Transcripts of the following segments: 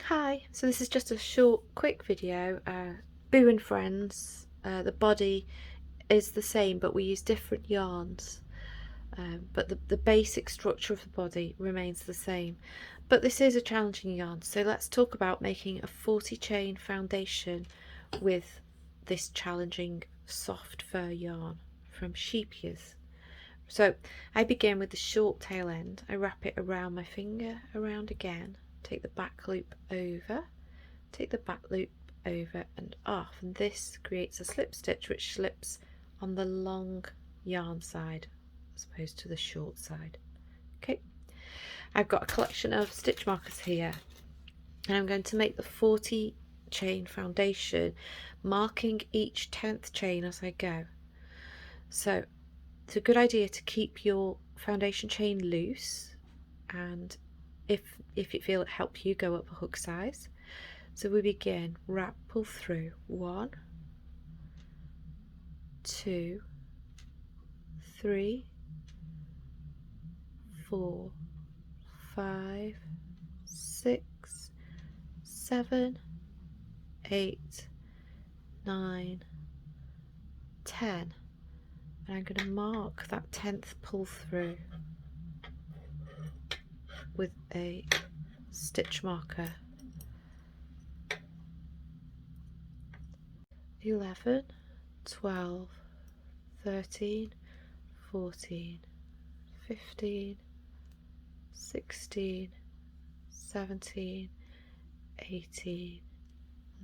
Hi, so this is just a short, quick video. Boo and Friends, the body is the same, but we use different yarns. But the basic structure of the body remains the same. But this is a challenging yarn, so let's talk about making a 40 chain foundation with this challenging soft fur yarn from sheep ears. So I begin with the short tail end. I wrap it around my finger, around again, take the back loop over, take the back loop over and off, and this creates a slip stitch which slips on the long yarn side as opposed to the short side. Okay, I've got a collection of stitch markers here, and I'm going to make the 40 chain foundation, marking each 10th chain as I go. So it's a good idea to keep your foundation chain loose, and if you feel it help you, go up a hook size. So we begin wrap, pull through 1, 2, 3, 4, 5, 6, 7, 8, 9, 10, and I'm going to mark that 10th pull through with a stitch marker. 11, 12, 13, 14, 15, 16, 17, 18,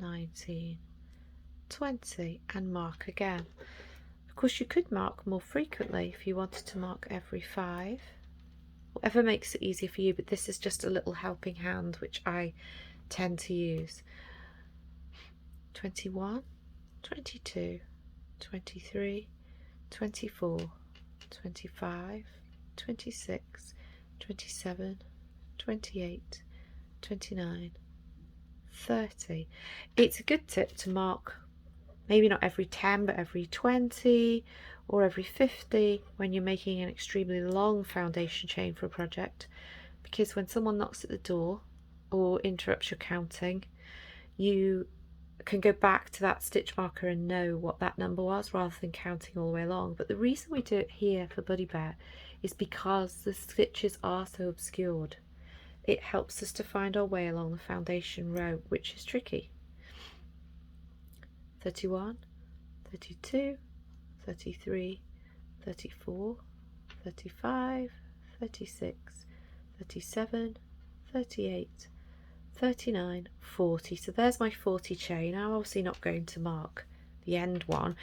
19, 20, and mark again. Of course, you could mark more frequently if you wanted to mark every 5, whatever makes it easier for you, but this is just a little helping hand which I tend to use. 21, 22, 23, 24, 25, 26, 27, 28, 29, 30. It's a good tip to mark maybe not every 10 but every 20 or every 50 when you're making an extremely long foundation chain for a project, because when someone knocks at the door or interrupts your counting, you can go back to that stitch marker and know what that number was rather than counting all the way along. But the reason we do it here for Buddy Bear is because the stitches are so obscured. It helps us to find our way along the foundation row, which is tricky. 31, 32, 33, 34, 35, 36, 37, 38, 39, 40. So there's my 40 chain. I'm obviously not going to mark the end one.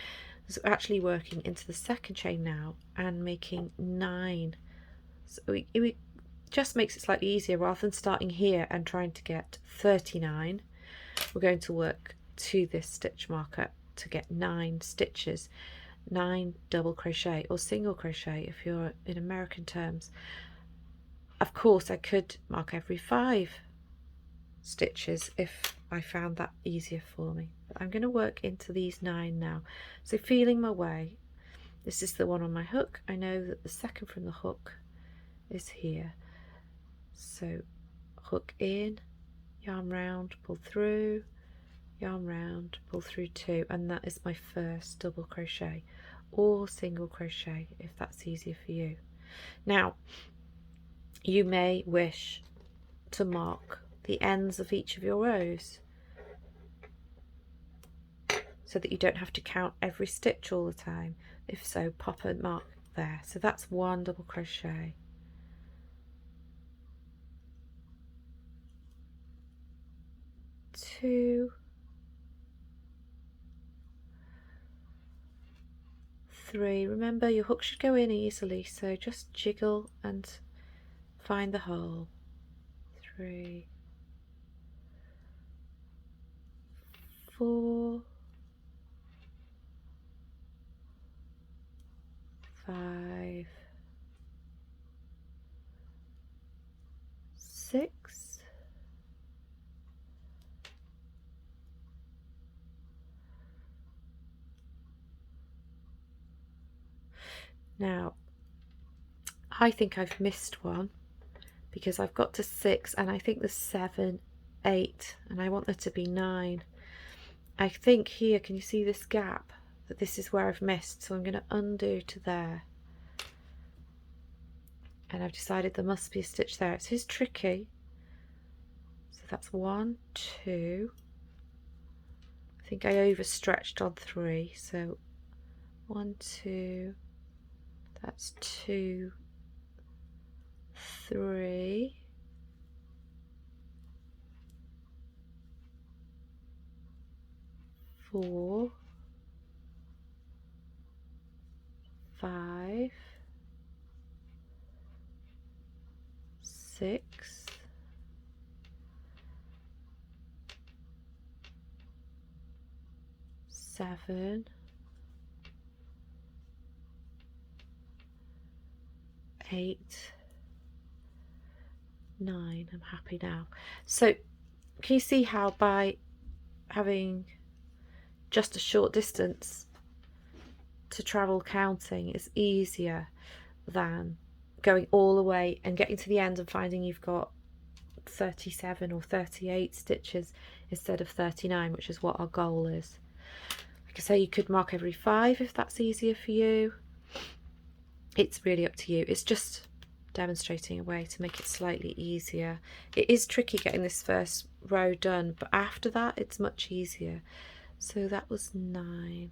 So we're actually working into the second chain now and making 9. So it just makes it slightly easier. Rather than starting here and trying to get 39, we're going to work to this stitch marker to get 9 stitches, 9 double crochet or single crochet if you're in American terms. Of course I could mark every 5 stitches if I found that easier for me, but I'm going to work into these 9 now. So feeling my way, this is the one on my hook. I know that the second from the hook is here, so hook in, yarn round, pull through, yarn round, pull through 2, and that is my first double crochet or single crochet if that's easier for you. Now you may wish to mark the ends of each of your rows so that you don't have to count every stitch all the time. If so, pop a mark there. So that's 1 double crochet, 2, 3. Remember, your hook should go in easily, so just jiggle and find the hole. 3, 4, 5, 6, 7. Now I think I've missed one because I've got to 6 and I think the 7 8, and I want there to be 9. I think here, can you see this gap? That this is where I've missed, so I'm going to undo to there. And I've decided there must be a stitch there. It is tricky. So that's 1, 2. I think I overstretched on 3, so 1, 2, that's 2, 3, 4, 5, 6, 7, 8, 9. I'm happy now. So can you see how by having just a short distance to travel counting is easier than going all the way and getting to the end and finding you've got 37 or 38 stitches instead of 39, which is what our goal is. Like I say, you could mark every 5 if that's easier for you. It's really up to you. It's just demonstrating a way to make it slightly easier. It is tricky getting this first row done, but after that it's much easier. So that was 9.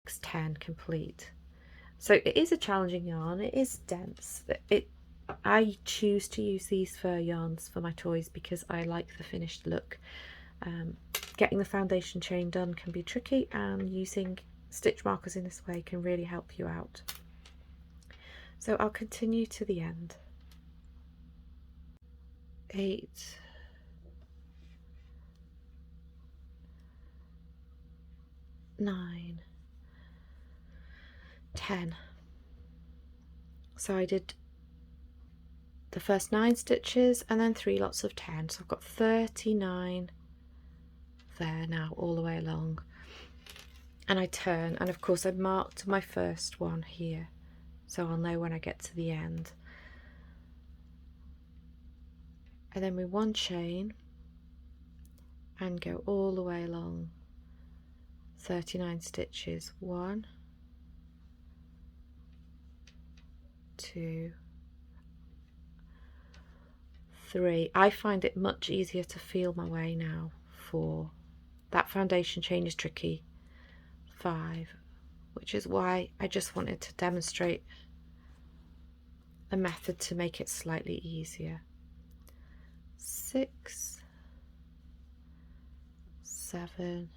It's 10 complete. So it is a challenging yarn. It is dense. I choose to use these fur yarns for my toys because I like the finished look. Getting the foundation chain done can be tricky, and using stitch markers in this way can really help you out. So I'll continue to the end. 8, 9, 10. So I did the first 9 stitches and then 3 lots of 10, so I've got 39 there now all the way along. And I turn, and of course I marked my first one here, so I'll know when I get to the end. And then with 1 chain and go all the way along 39 stitches. 1, 2, 3. I find it much easier to feel my way now. 4. That foundation chain is tricky. 5, which is why I just wanted to demonstrate a method to make it slightly easier. 6, 7,